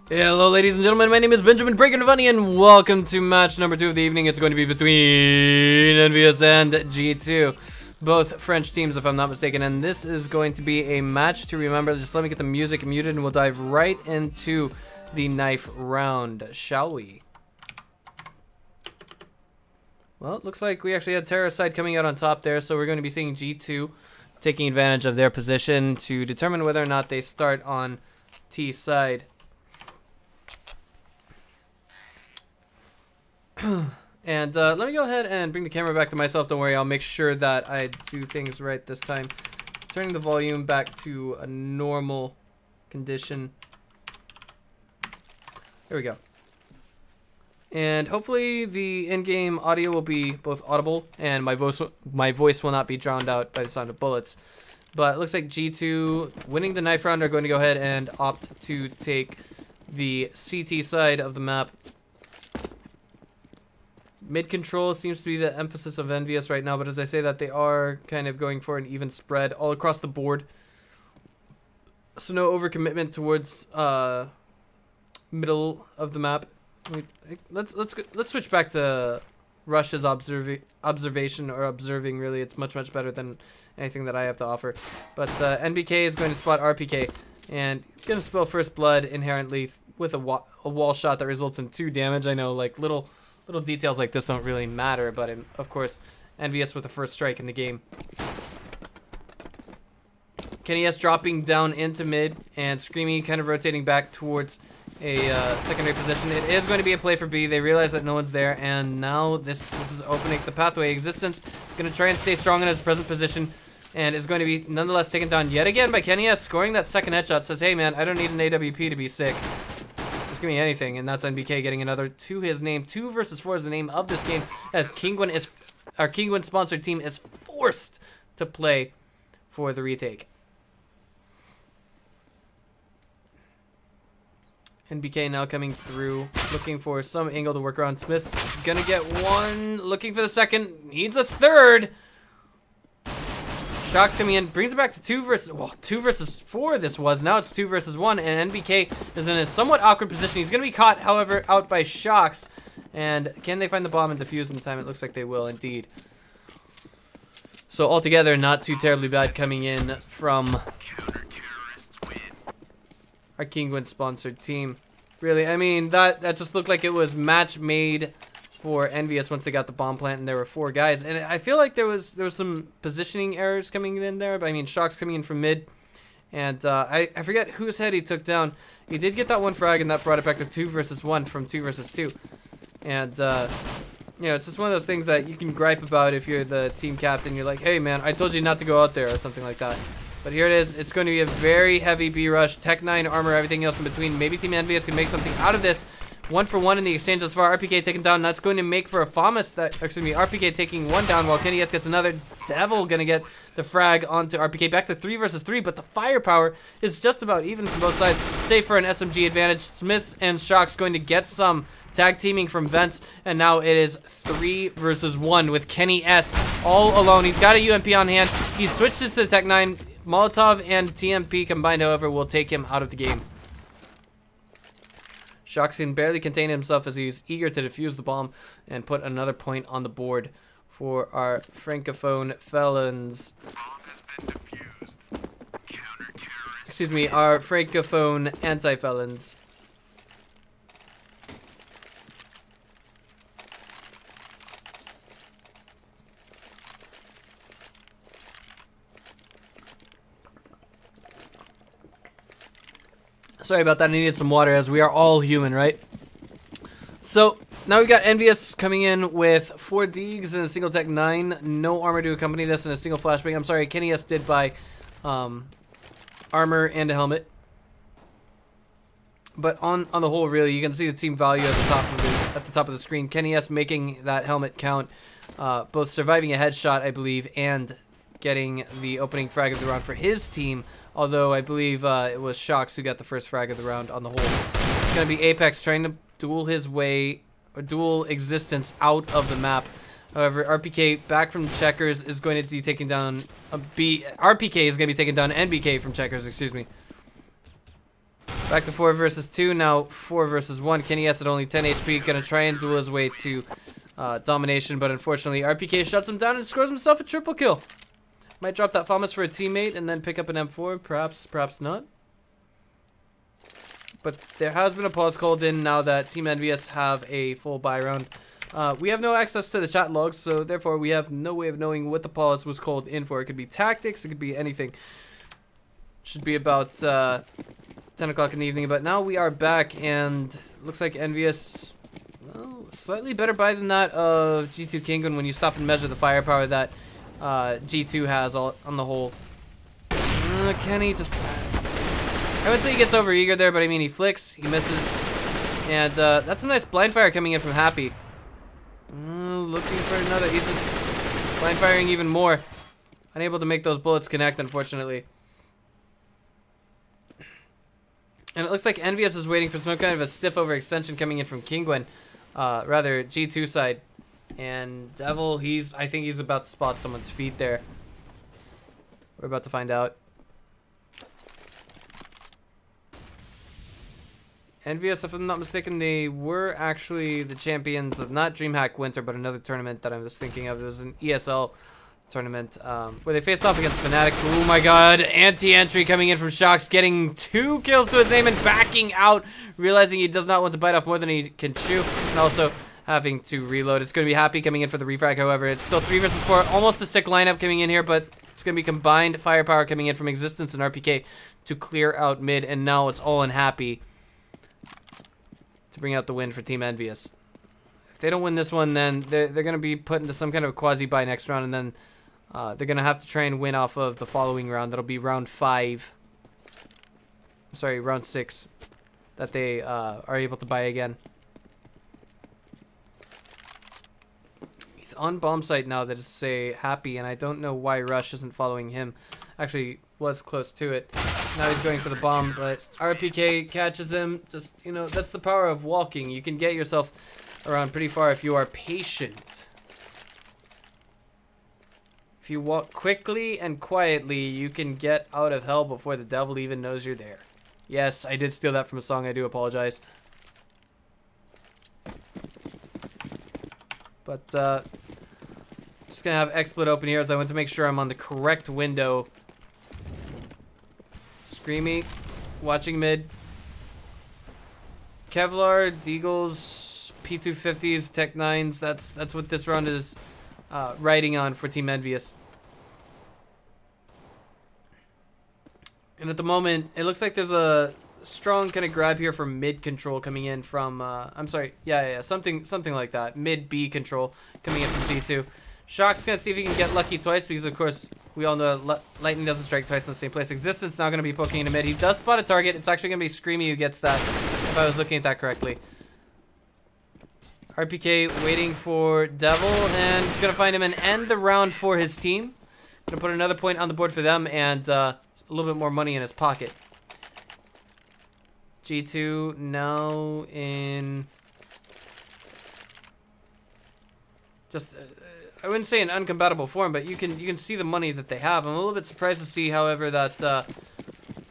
Hello ladies and gentlemen, my name is Benjamin Breaking Funny and welcome to match number 2 of the evening. It's going to be between Envyus and G2. Both French teams if I'm not mistaken, and this is going to be a match to remember. Just let me get the music muted and we'll dive right into the knife round, shall we? Well, it looks like we actually had Terra side coming out on top there, so we're going to be seeing G2 taking advantage of their position to determine whether or not they start on T side. And let me go ahead and bring the camera back to myself. Don't worry, I'll make sure that I do things right this time. Turning the volume back to a normal condition. There we go. And hopefully the in-game audio will be both audible and my voice will not be drowned out by the sound of bullets. But it looks like G2 winning the knife round are going to go ahead and opt to take the CT side of the map. Mid control seems to be the emphasis of Envyus right now, but as I say that, they are kind of going for an even spread all across the board. So no overcommitment towards middle of the map. Let's switch back to Rush's observation, or observing really. It's much better than anything that I have to offer. But NBK is going to spot RPK and going to spill first blood inherently with a wall shot that results in 2 damage. I know, like little details like this don't really matter, but of course, Envyus with the first strike in the game. Kenny S dropping down into mid, and Screamy kind of rotating back towards a secondary position. It is going to be a play for B. They realize that no one's there, and now this is opening the pathway. Existence going to try and stay strong in his present position, and is going to be nonetheless taken down yet again by Kenny S. Scoring that second headshot says, hey man, I don't need an AWP to be sick. Just give me anything, and that's NBK getting another to his name. 2 versus 4 is the name of this game, as our Kingwin sponsored team is forced to play for the retake. NBK now coming through, looking for some angle to work around. Smith's gonna get one, looking for the second, needs a third. Shock's coming in, brings it back to 2 versus 4 this was. Now it's 2 versus 1, and NBK is in a somewhat awkward position. He's going to be caught, however, out by Shocks. And can they find the bomb and defuse in time? It looks like they will indeed. So altogether, not too terribly bad coming in from our Kingwin sponsored team. Really, I mean, that just looked like it was match made for Envyus once they got the bomb plant, and there were 4 guys, and I feel like there was some positioning errors coming in there. But I mean, Shock's coming in from mid, and I forget whose head he took down. He did get that one frag, and that brought it back to 2 versus 1 from 2 versus 2. And you know, it's just one of those things that you can gripe about if you're the team captain. You're like, hey man, I told you not to go out there, or something like that. But here it is. It's going to be a very heavy B rush. Tech 9 armor, everything else in between. Maybe Team Envyus can make something out of this. 1 for 1 in the exchange thus far. RPK taken down. That's going to make for a FAMAS. RPK taking 1 down while Kenny S gets another. Devil going to get the frag onto RPK. Back to 3 versus 3, but the firepower is just about even from both sides. Save for an SMG advantage. Smiths and Shocks going to get some tag teaming from Vents, and now it is 3 versus 1 with Kenny S all alone. He's got a UMP on hand. He switched this to the Tech 9. Molotov and TMP combined, however, will take him out of the game. Shocks can barely contain himself as he's eager to defuse the bomb and put another point on the board for our Francophone felons. Excuse me, our Francophone anti-felons. Sorry about that, I needed some water as we are all human, right? So, now we've got Envyus coming in with 4 Deegs and a single Tech 9. No armor to accompany this and a single flashbang. I'm sorry, Kenny S did buy armor and a helmet. But on the whole, really, you can see the team value at the top of the screen. Kenny S making that helmet count, both surviving a headshot, I believe, and getting the opening frag of the round for his team. Although I believe it was Shocks who got the first frag of the round on the whole. It's going to be Apex trying to duel his way, or dual existence out of the map. However, RPK back from Checkers is going to be taking down RPK is going to be taking down NBK from Checkers, excuse me. Back to 4 versus 2. Now 4 versus 1. Kenny S at only 10 HP. Gonna try and duel his way to domination, but unfortunately RPK shuts him down and scores himself a triple kill. Might drop that FAMAS for a teammate and then pick up an M4. Perhaps not. But there has been a pause called in now that Team Envyus have a full buy round. We have no access to the chat logs, so therefore we have no way of knowing what the pause was called in for. It could be tactics, it could be anything. Should be about 10 o'clock in the evening, but now we are back, and looks like Envyus, well, slightly better buy than that of G2 Kinguin when you stop and measure the firepower that G2 has on the whole. Kenny just, I would say he gets over eager there, but I mean he flicks, he misses, and that's a nice blind fire coming in from Happy. Looking for another, he's just blind firing even more. Unable to make those bullets connect, unfortunately. And it looks like Envyus is waiting for some kind of a stiff overextension coming in from Kinguin, rather G2 side. And Devil, I think he's about to spot someone's feet there. We're about to find out. Envyus, if I'm not mistaken, they were actually the champions of not DreamHack Winter, but another tournament that I was thinking of. It was an ESL tournament where they faced off against Fnatic. Oh my god, anti-entry coming in from Shox, getting 2 kills to his name and backing out, realizing he does not want to bite off more than he can chew, and also having to reload. It's going to be Happy coming in for the refrag, however. It's still 3 versus 4, almost a sick lineup coming in here, but it's going to be combined firepower coming in from Existence and RPK to clear out mid, and now it's all in Happy to bring out the win for Team Envyus. If they don't win this one, then they're going to be put into some kind of quasi-bye next round, and then they're going to have to try and win off of the following round. That'll be round 5. Sorry, round 6 that they are able to buy again. He's on bomb site now, that is to say Happy, and I don't know why Rush isn't following him. Actually, was close to it. Now he's going for the bomb, but RPK catches him. Just, you know, that's the power of walking. You can get yourself around pretty far if you are patient. If you walk quickly and quietly, you can get out of hell before the devil even knows you're there. Yes, I did steal that from a song. I do apologize. But, just gonna have XSplit open here as I want to make sure I'm on the correct window. Screamy, watching mid. Kevlar, Deagles, P250s, Tech 9s. That's what this round is riding on for Team Envyus. And at the moment, it looks like there's a strong kind of grab here for mid control coming in from I'm sorry, yeah, something like that. Mid B control coming in from G2. Shock's gonna see if he can get lucky twice, because of course we all know lightning doesn't strike twice in the same place. Existence now gonna be poking into mid. He does spot a target. It's actually gonna be Screamy who gets that, if I was looking at that correctly. RPK waiting for Devil, and he's gonna find him and end the round for his team. Gonna put another point on the board for them, and a little bit more money in his pocket. G2 now in just I wouldn't say an uncompatible form, but you can see the money that they have. I'm a little bit surprised to see, however, that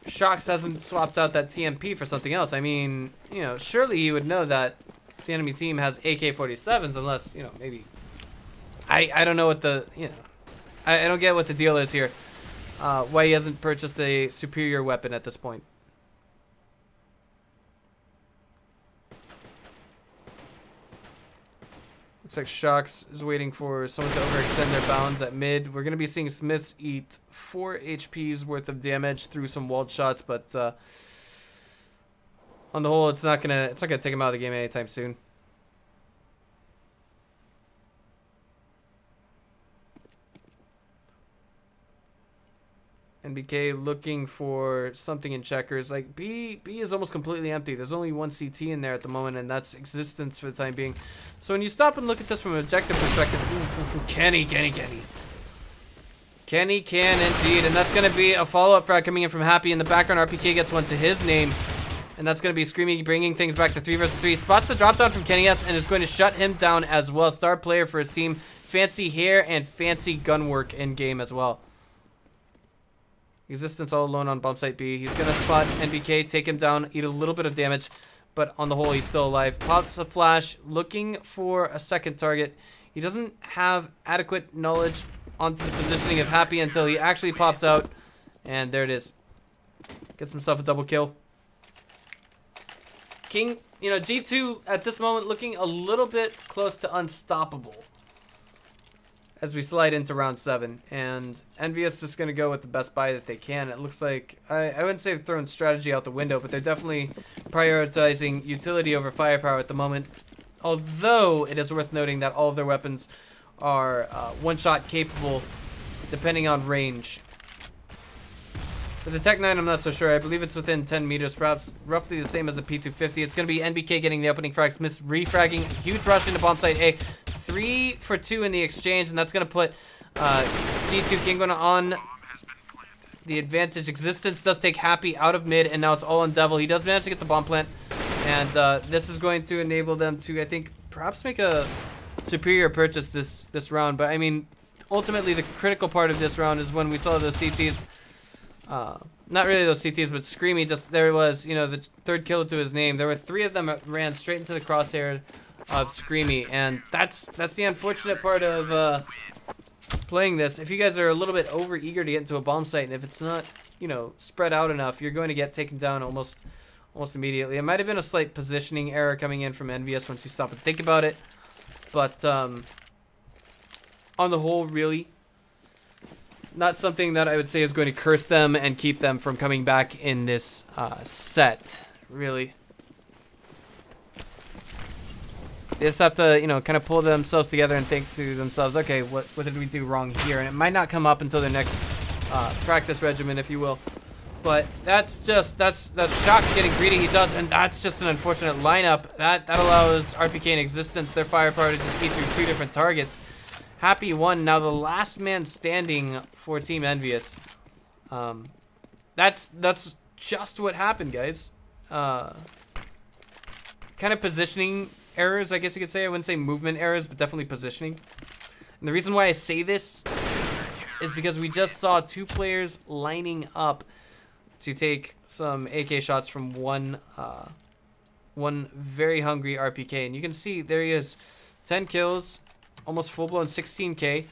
Shox hasn't swapped out that TMP for something else. I mean, you know, surely he would know that the enemy team has AK-47s, unless, you know, maybe I don't know what the, you know, I don't get what the deal is here. Why he hasn't purchased a superior weapon at this point. Looks like Shox is waiting for someone to overextend their bounds at mid. We're going to be seeing Smiths eat 4 HP's worth of damage through some walled shots, but on the whole, it's not gonna take him out of the game anytime soon. NBK looking for something in checkers. Like B is almost completely empty. There's only one CT in there at the moment, and that's Existence for the time being. So when you stop and look at this from an objective perspective, Kenny can indeed, and that's gonna be a follow-up frag coming in from Happy in the background. RPK gets one to his name, and that's gonna be Screamy bringing things back to 3 versus 3. Spots the drop down from Kenny S and is going to shut him down as well. Star player for his team. Fancy hair and fancy gun work in game as well. Existence all alone on bomb site B. He's gonna spot NBK, take him down, eat a little bit of damage, but on the whole, he's still alive. Pops a flash, looking for a second target. He doesn't have adequate knowledge onto the positioning of Happy until he actually pops out, and there it is. Gets himself a double kill. King, you know, G2 at this moment looking a little bit close to unstoppable as we slide into round 7, and Envyus just going to go with the best buy that they can. It looks like, I wouldn't say they've thrown strategy out the window, but they're definitely prioritizing utility over firepower at the moment. Although, it is worth noting that all of their weapons are one-shot capable, depending on range. With the Tech 9, I'm not so sure. I believe it's within 10 meters, perhaps roughly the same as a P250. It's going to be NBK getting the opening frag. Smith refragging. Huge rush into bomb site A. 3 for 2 in the exchange, and that's going to put G2 Kinguin on the advantage. Existence does take Happy out of mid, and now it's all on Devil. He does manage to get the bomb plant, and this is going to enable them to, I think, perhaps make a superior purchase this round. But, I mean, ultimately, the critical part of this round is when we saw those CTs. Not really those CTs, but Screamy, just, there was, you know, the third kill to his name. There were 3 of them that ran straight into the crosshair of Screamy, and that's the unfortunate part of playing this. If you guys are a little bit over eager to get into a bomb site, and if it's not, you know, spread out enough, you're going to get taken down almost immediately. It might have been a slight positioning error coming in from Envyus once you stop and think about it, but on the whole, really not something that I would say is going to curse them and keep them from coming back in this set, really. They just have to, you know, kind of pull themselves together and think to themselves, okay, what did we do wrong here? And it might not come up until their next practice regimen, if you will. But that's Shock's getting greedy. He does, and that's just an unfortunate lineup. That allows RPK and Existence, their firepower, to just eat through 2 different targets. Happy won. Now the last man standing for Team Envyus. That's just what happened, guys. Kind of positioning errors, I guess you could say. I wouldn't say movement errors, but definitely positioning. And the reason why I say this is because we just saw 2 players lining up to take some AK shots from one very hungry RPK. And you can see there he is, 10 kills, almost full-blown 16K.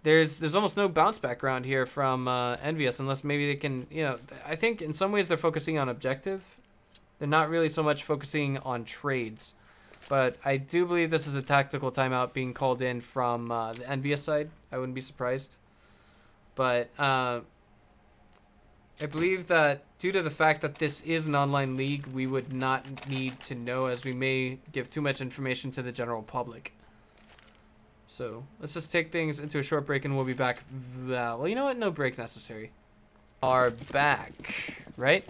There's almost no bounce back around here from Envyus, unless maybe they can, you know, I think in some ways they're focusing on objective. They're not really so much focusing on trades. But I do believe this is a tactical timeout being called in from the Envyus side. I wouldn't be surprised. But I believe that due to the fact that this is an online league, we would not need to know, as we may give too much information to the general public. So let's just take things into a short break and we'll be back. Well, you know what? No break necessary. Are back, right?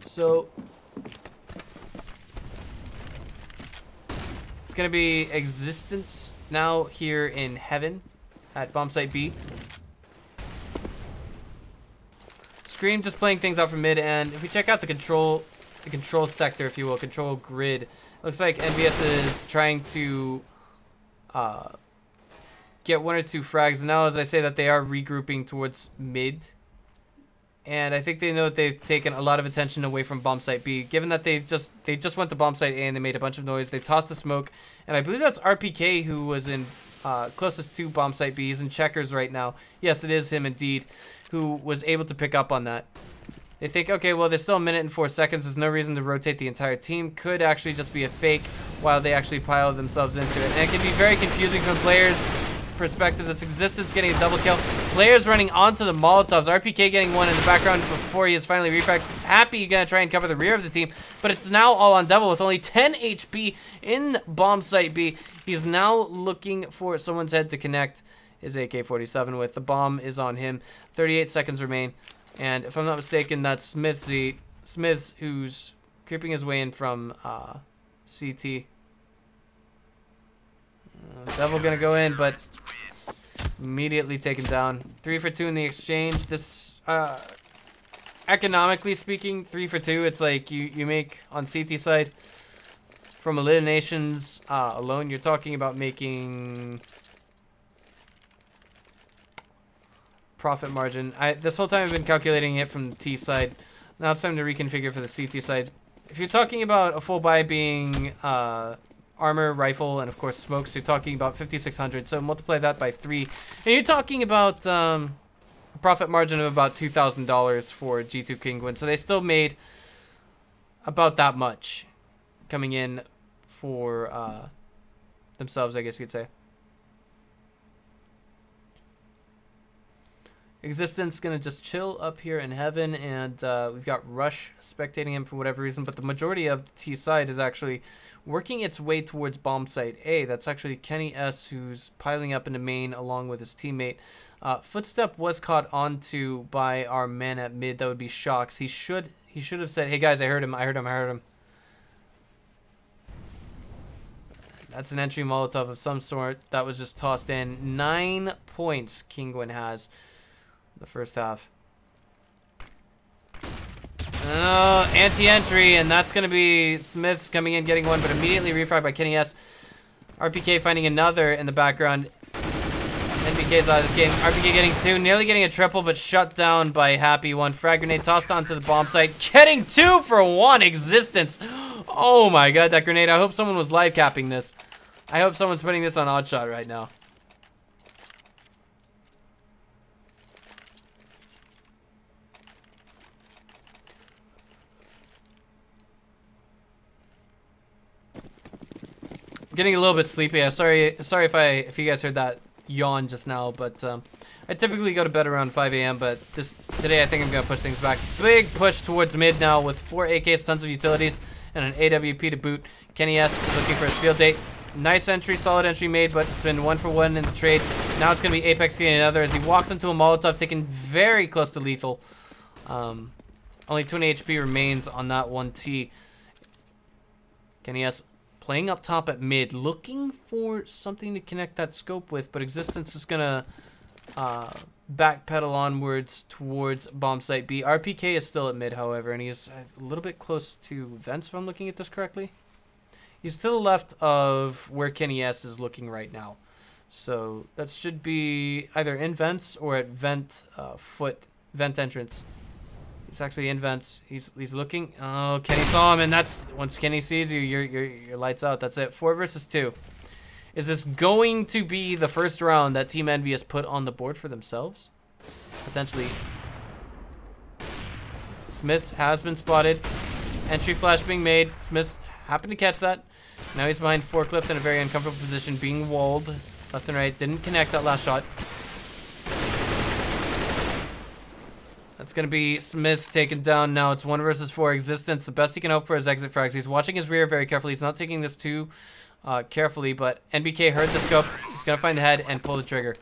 So it's going to be Existence now here in Heaven at bomb site B. Scream just playing things out from mid, and if we check out the control sector, if you will, control grid, looks like Envyus is trying to get 1 or 2 frags. Now, as I say that, they are regrouping towards mid. And I think they know that they've taken a lot of attention away from bomb site B. Given that they just went to bomb site A and they made a bunch of noise, they tossed the smoke. And I believe that's RPK who was in closest to bomb site B. He's in checkers right now. Yes, it is him indeed, who was able to pick up on that. They think, okay, well, there's still a minute and 4 seconds. There's no reason to rotate the entire team. Could actually just be a fake while they actually pile themselves into it. And it can be very confusing from players' perspective. That's Existence getting a double kill. Players running onto the Molotovs. RPK getting one in the background before he is finally refragged. Happy gonna try and cover the rear of the team, but it's now all on Devil with only 10 HP in bomb site B. He's now looking for someone's head to connect his AK-47 with. The bomb is on him. 38 seconds remain. And if I'm not mistaken, that's Smiths who's creeping his way in from CT. Devil gonna go in, but immediately taken down. 3 for 2 in the exchange. This, economically speaking, 3 for 2. It's like you make on CT side from eliminations alone. You're talking about making profit margin. This whole time I've been calculating it from the T side. Now it's time to reconfigure for the CT side. If you're talking about a full buy being armor, rifle, and of course smokes, you're talking about 5,600. So multiply that by 3, and you're talking about a profit margin of about $2,000 for G2 Kinguin. So they still made about that much coming in for themselves, I guess you could say. Existence gonna just chill up here in heaven, and we've got Rush spectating him for whatever reason, but the majority of the T side is actually working its way towards bomb site A. That's actually Kenny S, who's piling up into main along with his teammate. Footstep was caught onto by our man at mid. That would be Shocks. He should have said, "Hey guys, I heard him. I heard him." That's an entry Molotov of some sort that was just tossed in. 9 points Kinguin has. The first half. Oh, anti-entry, and that's going to be Smith's coming in, getting one, but immediately refired by Kenny S. RPK finding another in the background. NBK's out of this game. RPK getting 2, nearly getting a triple, but shut down by Happy. 1 frag grenade tossed onto the bomb site, getting 2 for 1 existence. Oh my god, that grenade. I hope someone was live capping this. I hope someone's putting this on Oddshot right now. Getting a little bit sleepy. Sorry if you guys heard that yawn just now, but I typically go to bed around 5 a.m. but today I think I'm gonna push things back. Big push towards mid now with 4 AKs, tons of utilities, and an AWP to boot. Kenny S is looking for his field date. Nice entry, solid entry made, but it's been 1 for 1 in the trade. Now it's gonna be Apex getting another as he walks into a Molotov, taken very close to lethal. Only 20 HP remains on that 1T. Kenny S playing up top at mid, looking for something to connect that scope with, but Existence is gonna backpedal onwards towards bomb site B. RPK is still at mid, however, and he's a little bit close to vents, if I'm looking at this correctly. He's to the left of where Kenny S is looking right now, so that should be either in vents or at vent vent entrance. He's actually in vents. He's looking. Oh, Kenny saw him, and that's once Kenny sees you, your lights out. That's it. 4 versus 2. Is this going to be the first round that Team Envyus put on the board for themselves? Potentially. Smith has been spotted. Entry flash being made. Smith happened to catch that. Now he's behind forklift in a very uncomfortable position, being walled left and right. Didn't connect that last shot. That's going to be Smith taken down now. It's 1 versus 4. Existence. The best he can hope for is exit frags. He's watching his rear very carefully. He's not taking this too carefully, but NBK heard the scope. He's going to find the head and pull the trigger.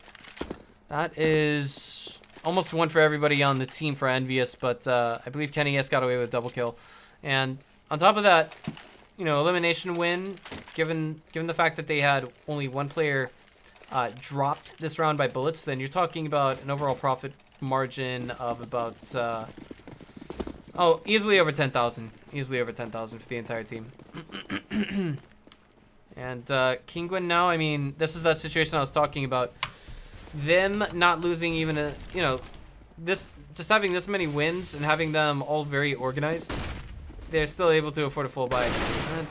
That is almost 1 for everybody on the team for Envyus, but I believe Kenny S got away with a double kill. And on top of that, you know, elimination win, given the fact that they had only 1 player dropped this round by bullets, then you're talking about an overall profit margin of about easily over 10,000. Easily over 10,000 for the entire team. And Kinguin now, I mean, this is that situation I was talking about. Them not losing even a, you know, this, just having this many wins and having them all very organized, they're still able to afford a full buy.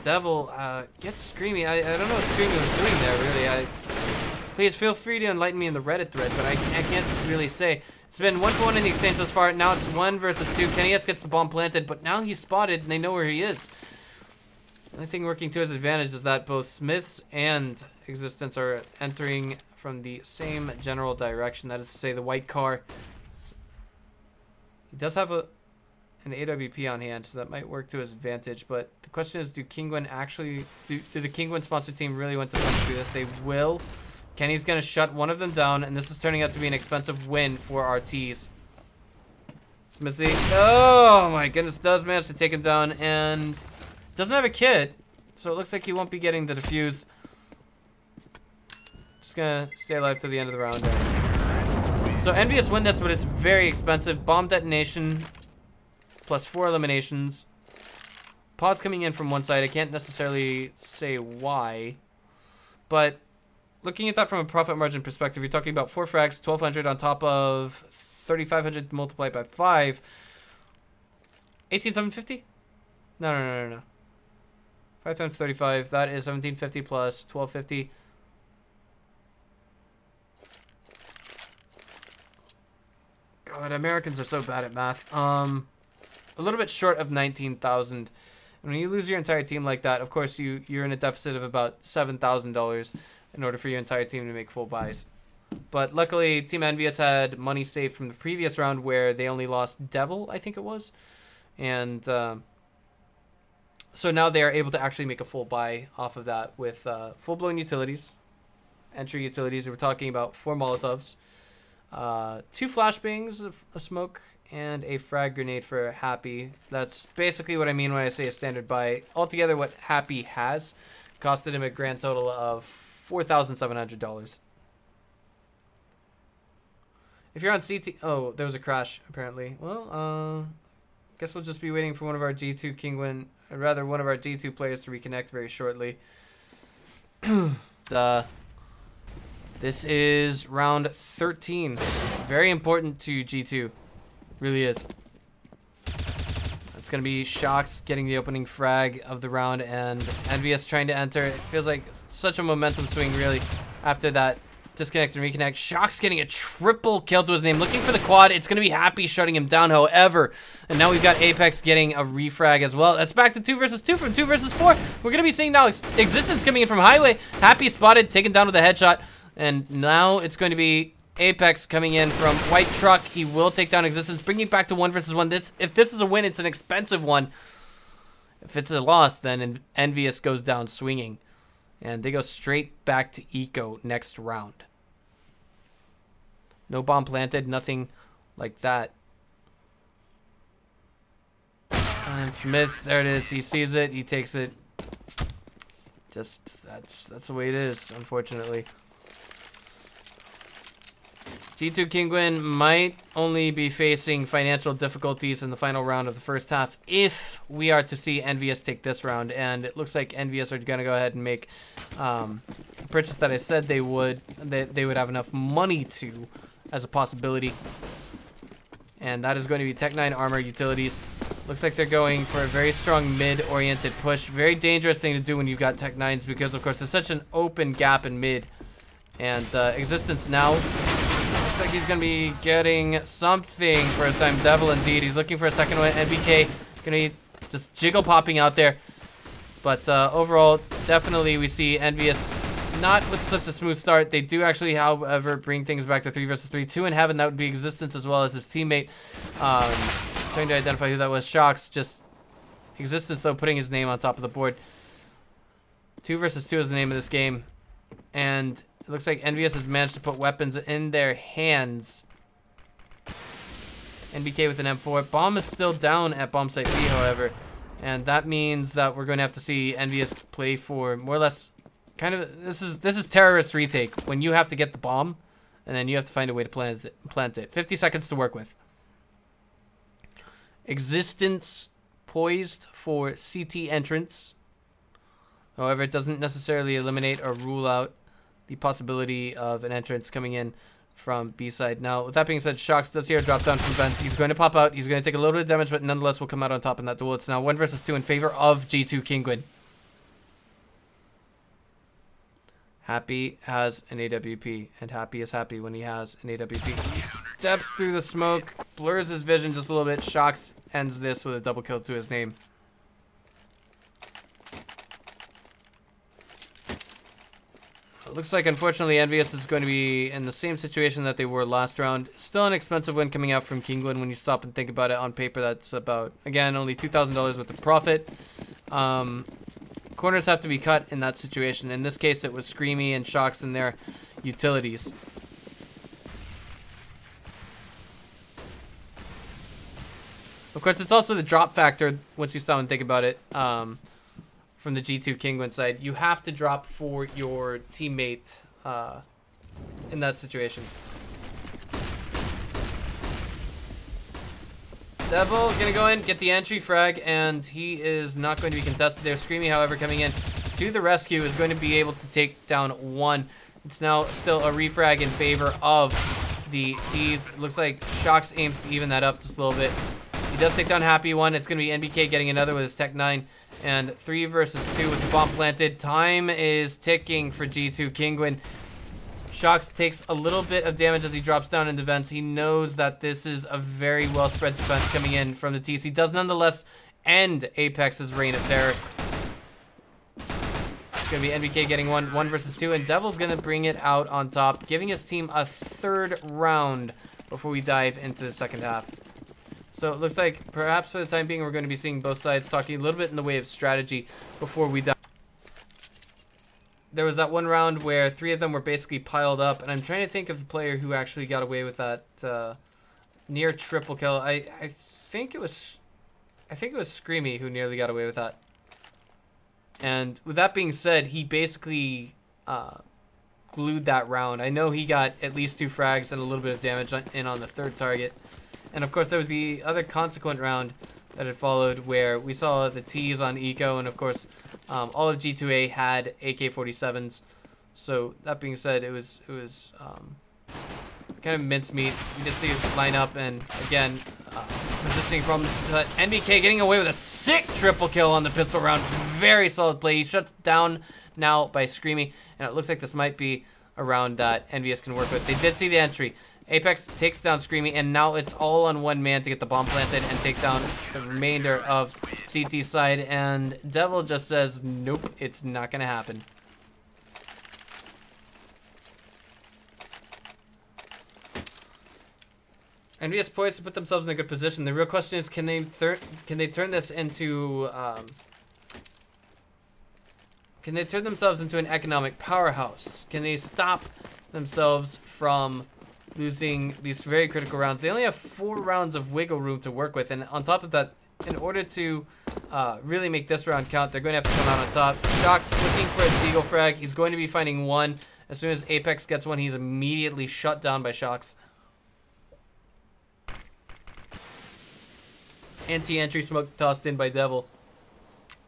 Devil, get Screamy. I don't know what Screamy was doing there, really. Please feel free to enlighten me in the Reddit thread, but I can't really say. It's been 1 for 1 in the exchange thus far. Now it's 1 versus 2. Kenny S gets the bomb planted, but now he's spotted and they know where he is. The only thing working to his advantage is that both Smiths and Existence are entering from the same general direction. That is to say, the white car. He does have an AWP on hand, so that might work to his advantage. But the question is, do Kinguin actually, do the Kinguin sponsored team really want to punch through this? They will. Kenny's going to shut one of them down, and this is turning out to be an expensive win for our T's. Smithy, oh my goodness, does manage to take him down, and doesn't have a kit, so it looks like he won't be getting the defuse. Just going to stay alive to the end of the round. So Envyus win this, but it's very expensive. Bomb detonation, plus 4 eliminations. Pause coming in from one side. I can't necessarily say why, but looking at that from a profit margin perspective, you're talking about 4 frags, 1,200 on top of 3,500 multiplied by 5. 18,750? No. 5 times 35, that is 1,750 plus 1,250. God, Americans are so bad at math. A little bit short of 19,000. When you lose your entire team like that, of course you're in a deficit of about $7,000 in order for your entire team to make full buys. But luckily, Team Envyus had money saved from the previous round where they only lost Devil, I think it was. And so now they are able to actually make a full buy off of that with full-blown utilities, entry utilities. We're talking about 4 Molotovs, 2 flashbangs, a smoke, and a frag grenade for Happy. That's basically what I mean when I say a standard buy. Altogether, what Happy has costed him a grand total of $4,700. If you're on CT... Oh, there was a crash, apparently. Well, guess we'll just be waiting for one of our G2 Kingwin... Or rather, one of our G2 players to reconnect very shortly. This is round 13. Very important to G2. Really is. It's going to be Shocks getting the opening frag of the round, and Envyus trying to enter. It feels like such a momentum swing, really, after that disconnect and reconnect. Shocks getting a triple kill to his name, looking for the quad. It's going to be Happy shutting him down, however. And now we've got Apex getting a refrag as well. That's back to 2 versus 2 from 2 versus 4. We're going to be seeing now Existence coming in from Highway. Happy spotted, taken down with a headshot. And now it's going to be Apex coming in from White Truck. He will take down Existence, bringing it back to 1 versus 1. If this is a win, it's an expensive one. If it's a loss, then Envyus goes down swinging. And they go straight back to Eco next round. No bomb planted, nothing like that. And Smith, there it is. He sees it, he takes it. Just, that's the way it is, unfortunately. G2 Kingwin might only be facing financial difficulties in the final round of the first half if we are to see Envyus take this round. And it looks like Envyus are going to go ahead and make a purchase that I said they would have enough money to as a possibility. And that is going to be Tech 9 armor utilities. Looks like they're going for a very strong mid-oriented push. Very dangerous thing to do when you've got Tech 9s because, of course, there's such an open gap in mid. And Existence now looks like he's going to be getting something for his time. Devil, indeed. He's looking for a second one. NBK going to be just jiggle popping out there. But overall, definitely we see Envyus not with such a smooth start. They do actually, however, bring things back to 3 versus 3. 2 in heaven, that would be Existence as well as his teammate. Trying to identify who that was. Shocks, just Existence, though, putting his name on top of the board. 2 versus 2 is the name of this game. And it looks like Envyus has managed to put weapons in their hands. NBK with an M4. Bomb is still down at bomb site B, however. And that means that we're going to have to see Envyus play for more or less kind of, this is terrorist retake when you have to get the bomb and then you have to find a way to plant it. 50 seconds to work with. Existence poised for CT entrance. However, it doesn't necessarily eliminate or rule out the possibility of an entrance coming in from B side. Now, with that being said, Shocks does hear a drop down from vents. He's going to pop out. He's going to take a little bit of damage, but nonetheless will come out on top in that duel. It's now 1 versus 2 in favor of G2 Kingwin. Happy has an AWP, and Happy is happy when he has an AWP. He steps through the smoke, blurs his vision just a little bit. Shocks ends this with a double kill to his name. It looks like, unfortunately, Envyus is going to be in the same situation that they were last round. Still an expensive win coming out from Kingwin when you stop and think about it. On paper, that's about, again, only $2,000 worth of profit. Corners have to be cut in that situation. In this case, it was Screamy and Shocks in their utilities. Of course, it's also the drop factor once you stop and think about it. From the G2 Kingwin side, you have to drop for your teammate in that situation. Devil gonna go in, get the entry frag, and he is not going to be contested there. Screamy, however, coming in to the rescue is going to be able to take down one. It's now still a refrag in favor of the T's. Looks like Shox aims to even that up just a little bit. He does take down Happy one. It's going to be NBK getting another with his Tech 9. And 3 versus 2 with the bomb planted. Time is ticking for G2 Kinguin. Shox takes a little bit of damage as he drops down in defense. He knows that this is a very well spread defense coming in from the T's. He does nonetheless end Apex's reign of terror. It's going to be NBK getting one versus 2, and Devil's going to bring it out on top, giving his team a 3rd round before we dive into the second half. So it looks like perhaps for the time being we're going to be seeing both sides talking a little bit in the way of strategy before we dive. There was that one round where 3 of them were basically piled up, and I'm trying to think of the player who actually got away with that near triple kill. I think it was Screamy who nearly got away with that. And with that being said, he basically glued that round. I know he got at least 2 frags and a little bit of damage in on the 3rd target. And of course there was the other consequent round that had followed where we saw the T's on Eco, and of course all of G2A had AK-47s. So that being said, it was kind of mincemeat. We did see it line up, and again, positioning problems. But NBK getting away with a sick triple kill on the pistol round. Very solid play. He's shut down now by Screamy, and it looks like this might be a round that Envyus can work with. They did see the entry. Apex takes down Screamy, and now it's all on one man to get the bomb planted and take down the remainder of CT side, and Devil just says, nope, it's not gonna happen. Envyus poised to put themselves in a good position. The real question is, can they turn this into can they turn themselves into an economic powerhouse? Can they stop themselves from losing these very critical rounds? They only have 4 rounds of wiggle room to work with, and on top of that, in order to really make this round count, they're going to have to come out on top. Shox looking for a Deagle frag. He's going to be finding one. As soon as Apex gets one, he's immediately shut down by Shox. Anti-entry smoke tossed in by Devil.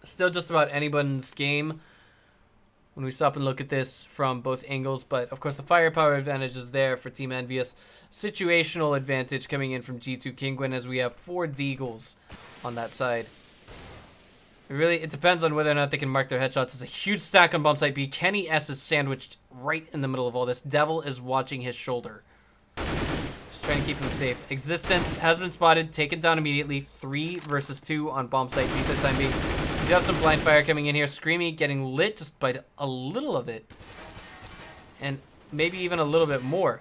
Still just about anyone's game when we stop and look at this from both angles, but of course the firepower advantage is there for Team Envyus. Situational advantage coming in from G2 Kinguin as we have 4 Deagles on that side. It depends on whether or not they can mark their headshots. It's a huge stack on bomb site B. Kenny S is sandwiched right in the middle of all this. Devil is watching his shoulder. Trying to keep him safe. Existence has been spotted, taken down immediately. 3 versus 2 on bomb site B for the time being. We do have some blind fire coming in here. Screamy getting lit just by a little of it. And maybe even a little bit more.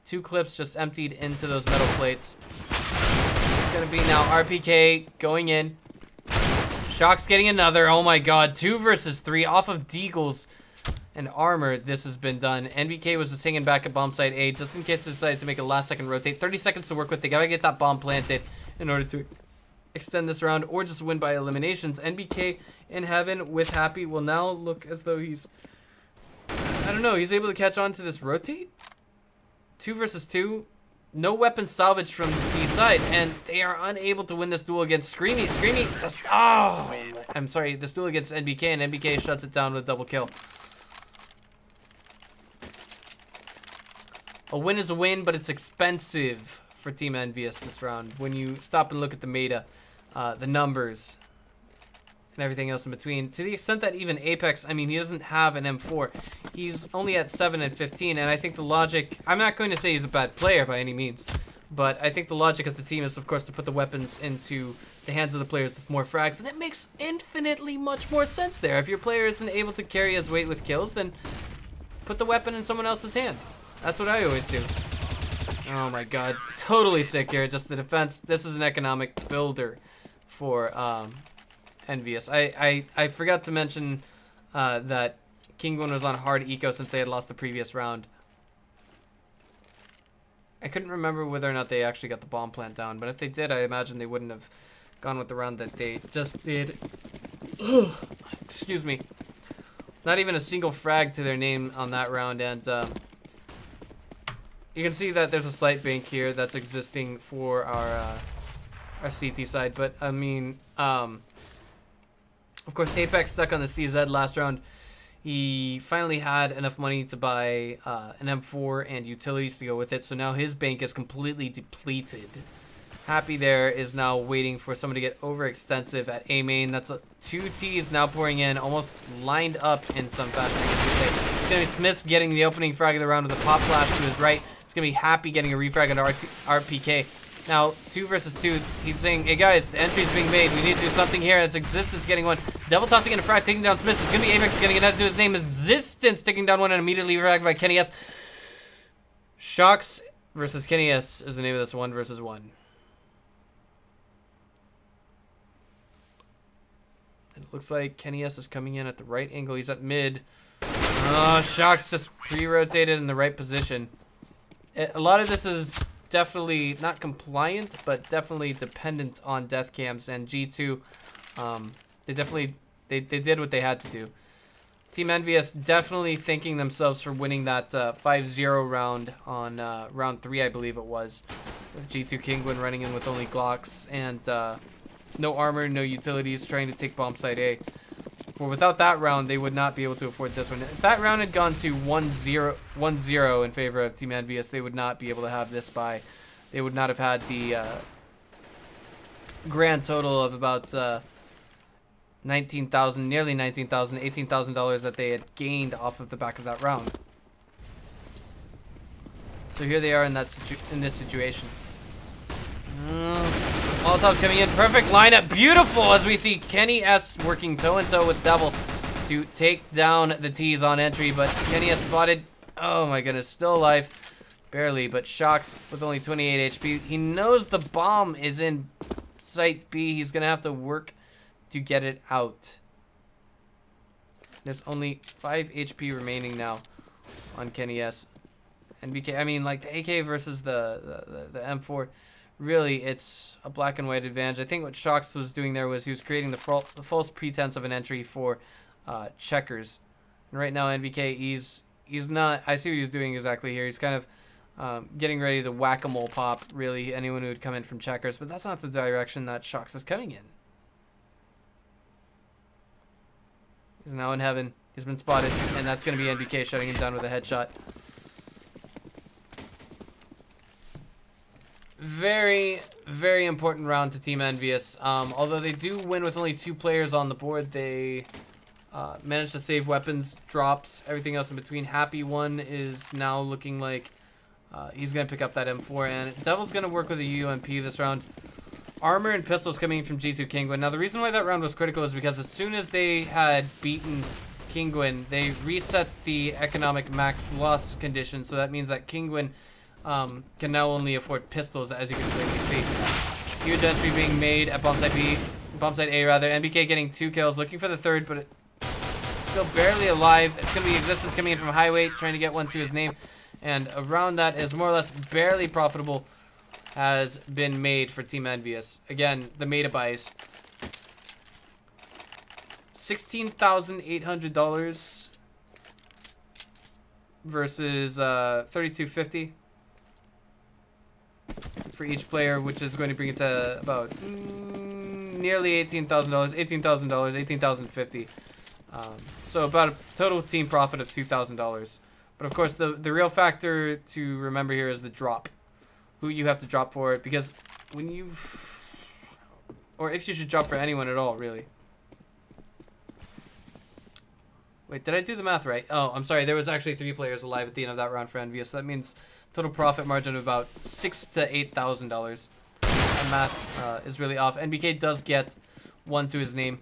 2 clips just emptied into those metal plates. It's going to be now RPK going in. Shox getting another. Oh my god. 2 versus 3 off of Deagles and armor. This has been done. NBK was just hanging back at bomb site A just in case they decided to make a last second rotate. 30 seconds to work with. They gotta get that bomb planted in order to extend this round or just win by eliminations. NBK in heaven with Happy will now look as though he's, I don't know, he's able to catch on to this rotate. 2 versus 2. No weapon salvage from the T side, and they are unable to win this duel against Screamy. Screamy just, oh, I'm sorry, this duel against NBK, and NBK shuts it down with a double kill. A win is a win, but it's expensive for Team Envyus this round. When you stop and look at the meta, the numbers, and everything else in between. To the extent that even Apex, I mean, he doesn't have an M4. He's only at 7 and 15, and I think the logic, I'm not going to say he's a bad player by any means, but I think the logic of the team is, of course, to put the weapons into the hands of the players with more frags, and it makes infinitely much more sense there. If your player isn't able to carry his weight with kills, then put the weapon in someone else's hand. That's what I always do. Oh my god. Totally sick here. Just the defense. This is an economic builder for Envyus. I forgot to mention that Kinguin was on hard eco since they had lost the previous round. I couldn't remember whether or not they actually got the bomb plant down, but if they did, I imagine they wouldn't have gone with the round that they just did. Excuse me. Not even a single frag to their name on that round, and you can see that there's a slight bank here that's existing for our CT side, but I mean, of course, Apex stuck on the CZ last round. He finally had enough money to buy an M4 and utilities to go with it, so now his bank is completely depleted. Happy there is now waiting for someone to get overextensive at A main. That's 2 T's now pouring in, almost lined up in some fashion. It's going to be Smith getting the opening frag of the round with a pop flash to his right. It's going to be Happy getting a refrag on RPK. Now, 2 versus 2. He's saying, hey guys, the entry's being made. We need to do something here. It's Existence getting one. Devil tossing in a frag, taking down Smith. It's going to be Apex getting another to his name. Existence taking down one and immediately fragged by Kenny S. Shocks versus Kenny S is the name of this 1 versus 1. It looks like Kenny S is coming in at the right angle. He's at mid. Oh, Shocks just pre-rotated in the right position. A lot of this is definitely not compliant, but definitely dependent on death cams. And G2, they did what they had to do. Team Envyus definitely thanking themselves for winning that 5-0 round on round 3, I believe it was, with G2 Kingwin running in with only Glocks and no armor, no utilities, trying to take bomb site A. For without that round, they would not be able to afford this one. If that round had gone to 1-0 in favor of Team Envyus, they would not be able to have this buy. They would not have had the grand total of about 19,000, nearly 19,000, $18,000 that they had gained off of the back of that round. So here they are in this situation. Molotov's coming in, perfect lineup, beautiful, as we see Kenny S working toe-and-toe with Devil to take down the T's on entry, but Kenny S spotted, oh my goodness, still alive, barely, but Shocks with only 28 HP. He knows the bomb is in site B. He's gonna have to work to get it out. There's only 5 HP remaining now on Kenny S. And BK, I mean, like the AK versus the M4, really, it's a black and white advantage. I think what Shocks was doing there was he was creating the false pretense of an entry for checkers. And right now, NVK, he's not. I see what he's doing exactly here. He's kind of getting ready to whack-a-mole pop, really, anyone who would come in from checkers. But that's not the direction that Shocks is coming in. He's now in heaven. He's been spotted, and that's going to be NVK shutting him down with a headshot. Very, very important round to Team Envyus. Although they do win with only 2 players on the board, they managed to save weapons, drops, everything else in between. Happy one is now looking like he's going to pick up that M4, and Devil's going to work with a UMP this round. Armor and pistols coming in from G2 Kingwin. Now, the reason why that round was critical is because as soon as they had beaten Kingwin, they reset the economic max loss condition, so that means that Kingwin can now only afford pistols, as you can clearly see. Huge entry being made at bomb site B, bomb site A rather. NBK getting 2 kills, looking for the 3rd, but it's still barely alive. It's going to be Existence coming in from highway, trying to get one to his name. And a round that is more or less barely profitable has been made for Team Envyus. Again, the meta buys. $16,800 versus $3,250 for each player, which is going to bring it to about nearly $18,000, $18,050. So about a total team profit of $2,000. But of course, the real factor to remember here is the drop. Who you have to drop for it, because when you, or if you should drop for anyone at all, really. Wait, did I do the math right? Oh, I'm sorry. There was actually 3 players alive at the end of that round for Envyus, so that means total profit margin of about $6,000 to $8,000. That math is really off. NBK does get one to his name.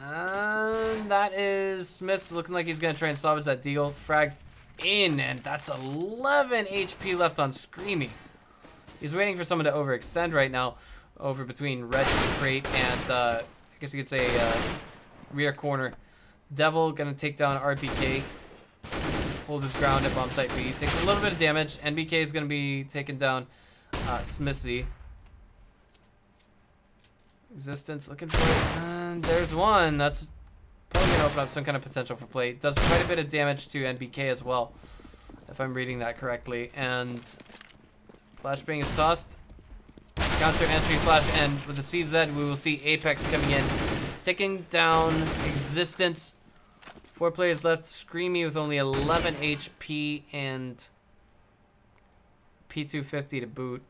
And that is Smith looking like he's going to try and salvage that deal. Frag in, and that's 11 HP left on Screamy. He's waiting for someone to overextend right now over between red crate and I guess you could say rear corner. Devil gonna take down RPK, hold his ground at bomb site B, takes a little bit of damage. NBK is gonna be taking down Smithy. Existence looking for it, and there's one. That's probably gonna open up some kind of potential for play. Does quite a bit of damage to NBK as well, if I'm reading that correctly. And flashbang is tossed. Counter entry flash, and with the CZ, we will see Apex coming in, taking down Existence 4 players left. Screamy with only 11 HP and P250 to boot.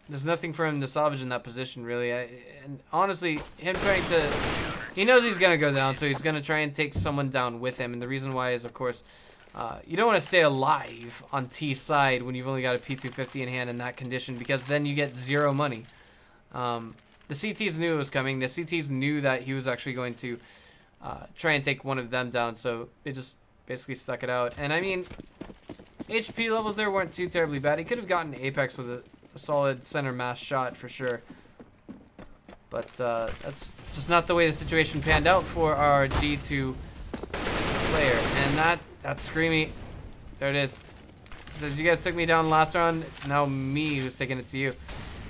There's nothing for him to salvage in that position, really. And honestly, him trying to... He knows he's going to go down, so he's going to try and take someone down with him. And the reason why is, of course, you don't want to stay alive on T's side when you've only got a P250 in hand in that condition, because then you get 0 money. The CTs knew it was coming. The CTs knew that he was actually going to try and take one of them down, so they just basically stuck it out. And I mean, HP levels there weren't too terribly bad. He could have gotten Apex with a solid center mass shot for sure. But that's just not the way the situation panned out for our G2 player. And that's Screamy. There it is. It says, you guys took me down last round. It's now me who's taking it to you.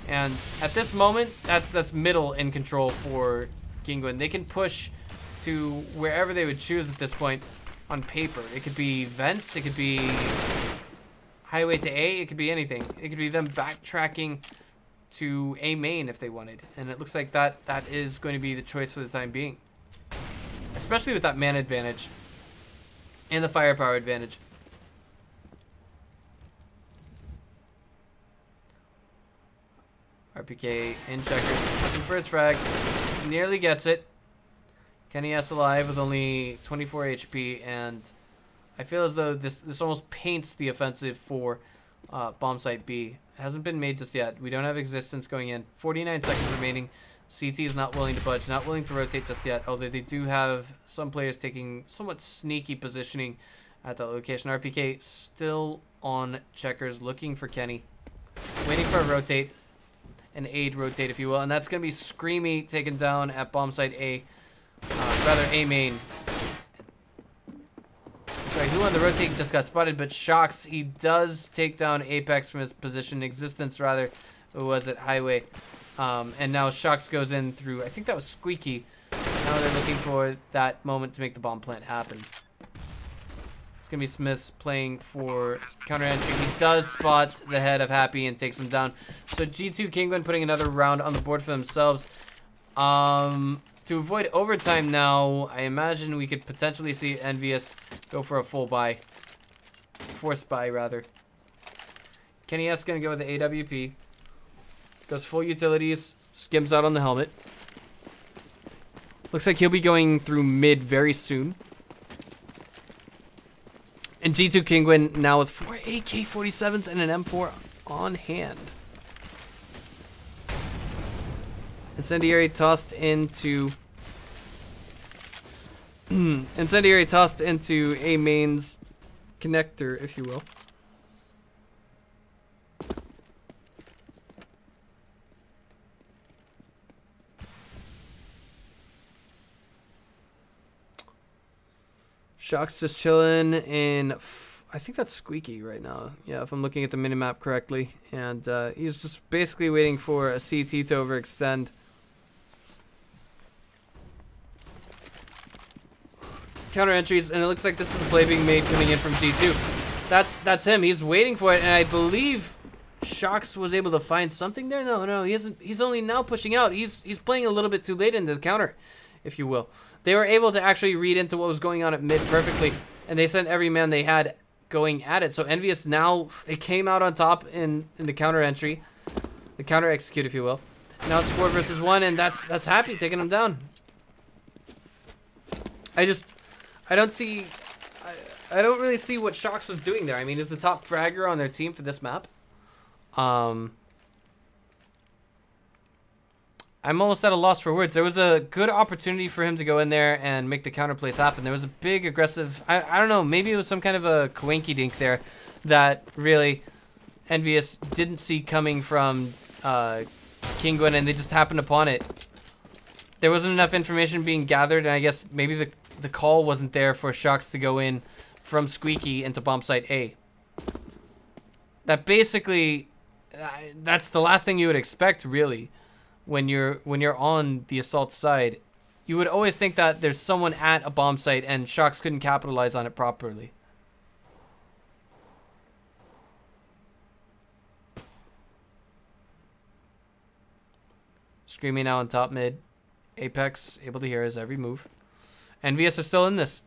And at this moment, that's middle in control for Kingwin. They can push to wherever they would choose at this point on paper. It could be vents. It could be highway to A. It could be anything. It could be them backtracking to A main if they wanted. And it looks like that is going to be the choice for the time being. Especially with that man advantage and the firepower advantage. RPK in checkers, looking for his frag, nearly gets it. Kenny S alive with only 24 HP, and I feel as though this almost paints the offensive for bomb site B. It hasn't been made just yet. We don't have existence going in. 49 seconds remaining. CT is not willing to budge, not willing to rotate just yet, although they do have some players taking somewhat sneaky positioning at that location. RPK still on checkers, looking for Kenny, waiting for a rotate. An aid rotate, if you will, and that's going to be Screamy taken down at bomb site A, rather A main. Sorry, who on the rotate just got spotted, but Shocks, he does take down Apex from his position, existence rather, who was at highway, and now Shocks goes in through, I think that was Squeaky. Now they're looking for that moment to make the bomb plant happen. It's going to be Smith's playing for counter entry. He does spot the head of Happy and takes him down. So G2 Kingwin putting another round on the board for themselves. To avoid overtime now, I imagine we could potentially see Envyus go for a full buy. Forced buy, rather. Kenny S going to go with the AWP. Goes full utilities. Skims out on the helmet. Looks like he'll be going through mid very soon. And G2 Kingwin now with 4 AK-47s and an M4 on hand. Incendiary tossed into Incendiary tossed into A main's connector, if you will. Shock's just chilling in, I think that's Squeaky right now. Yeah, if I'm looking at the minimap correctly. And he's just basically waiting for a CT to overextend. Counter entries, and it looks like this is the play being made coming in from G2. That's him. He's waiting for it, and I believe Shocks was able to find something there. No, he isn't. He's only now pushing out. He's playing a little bit too late into the counter, if you will. They were able to actually read into what was going on at mid perfectly, and they sent every man they had going at it. So Envyus now, they came out on top in the counter entry, the counter execute, if you will. Now it's 4 versus 1, and that's Happy taking him down. I don't really see what Shocks was doing there. I mean, is the top fragger on their team for this map? I'm almost at a loss for words. There was a good opportunity for him to go in there and make the counter plays happen. There was a big aggressive, I don't know, maybe it was some kind of a coinky dink there that really Envyus didn't see coming from Kingwin, and they just happened upon it. There wasn't enough information being gathered, and I guess maybe the call wasn't there for Shocks to go in from Squeaky into bomb site A. That basically, that's the last thing you would expect, really. When you're on the assault side, you would always think that there's someone at a bomb site and Shocks couldn't capitalize on it properly. Screaming now on top mid. Apex able to hear his every move. Envyus are still in this.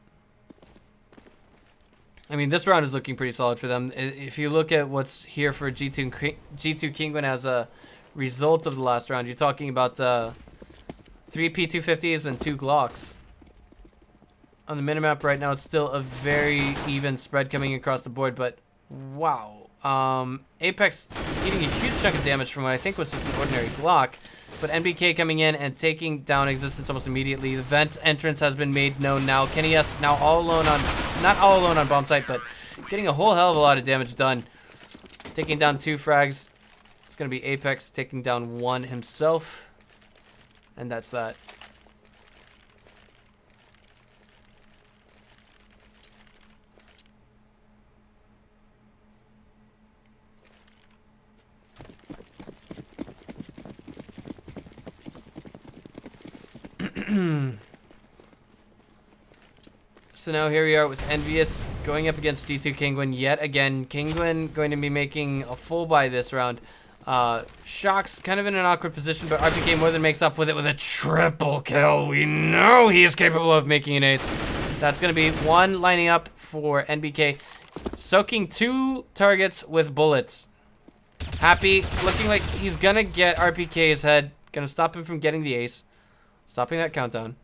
I mean, this round is looking pretty solid for them. If you look at what's here for G2 Kinguin as a result of the last round, you're talking about 3 P250s and 2 Glocks. On the minimap right now, it's still a very even spread coming across the board, but wow. Apex eating a huge chunk of damage from what I think was just an ordinary Glock, but NBK coming in and taking down Existence almost immediately. The vent entrance has been made known now. Kenny S now all alone on, not all alone on bomb site, but getting a whole hell of a lot of damage done. Taking down 2 frags. It's going to be Apex taking down 1 himself, and that's that. So now here we are with Envyus going up against G2 Kinguin yet again. Kinguin going to be making a full buy this round. Shock's kind of in an awkward position, but RPK more than makes up with it with a triple kill. We know he is capable of making an ace. That's going to be 1 lining up for NBK. Soaking 2 targets with bullets. Happy, looking like he's going to get RPK's head. Going to stop him from getting the ace. Stopping that countdown.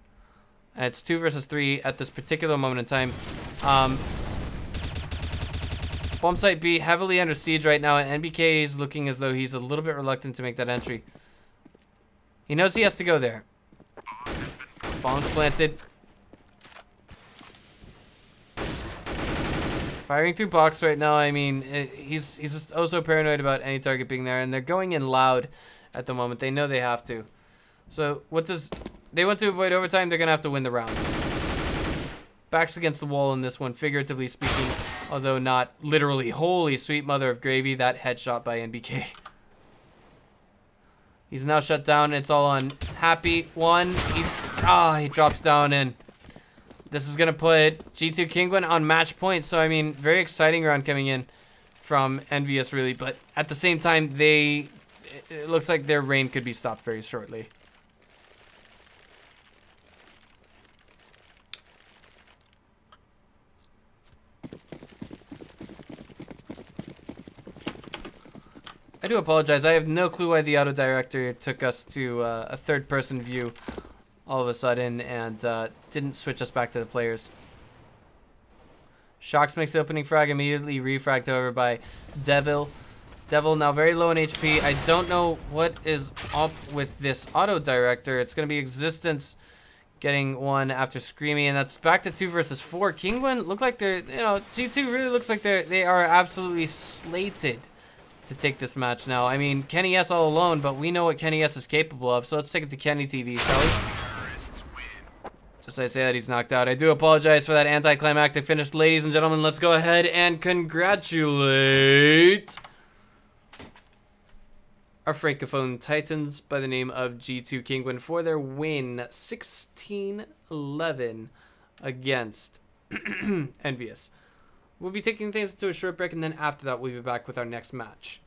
And it's 2 versus 3 at this particular moment in time. Bomb site B heavily under siege right now, and NBK is looking as though he's a little bit reluctant to make that entry. He knows he has to go there. Bombs planted. Firing through box right now. I mean, he's just oh so paranoid about any target being there, and they're going in loud at the moment. They know they have to. So what does... They want to avoid overtime, they're going to have to win the round. Backs against the wall in this one, figuratively speaking, although not literally. Holy sweet mother of gravy, that headshot by NBK. He's now shut down, it's all on Happy. 1, he drops down, and this is going to put G2 Kinguin on match point. So, I mean, very exciting round coming in from Envyus, really. But at the same time, it looks like their reign could be stopped very shortly. I do apologize. I have no clue why the auto director took us to a third-person view all of a sudden and didn't switch us back to the players. Shocks makes the opening frag, immediately refragged, however, by Devil. Devil now very low in HP. I don't know what is up with this auto director. It's going to be Existence getting 1 after Screamy, and that's back to 2 versus 4. Kinguin look like they're, G2 really looks like they are absolutely slated to take this match now. I mean, Kenny S all alone, but we know what Kenny S is capable of, so let's take it to Kenny TV, shall we? Just as I say that, he's knocked out. I do apologize for that anticlimactic finish. Ladies and gentlemen, let's go ahead and congratulate our Francophone Titans by the name of G2 Kinguin for their win 16-11 against Envyus. We'll be taking things to a short break, and then after that, we'll be back with our next match.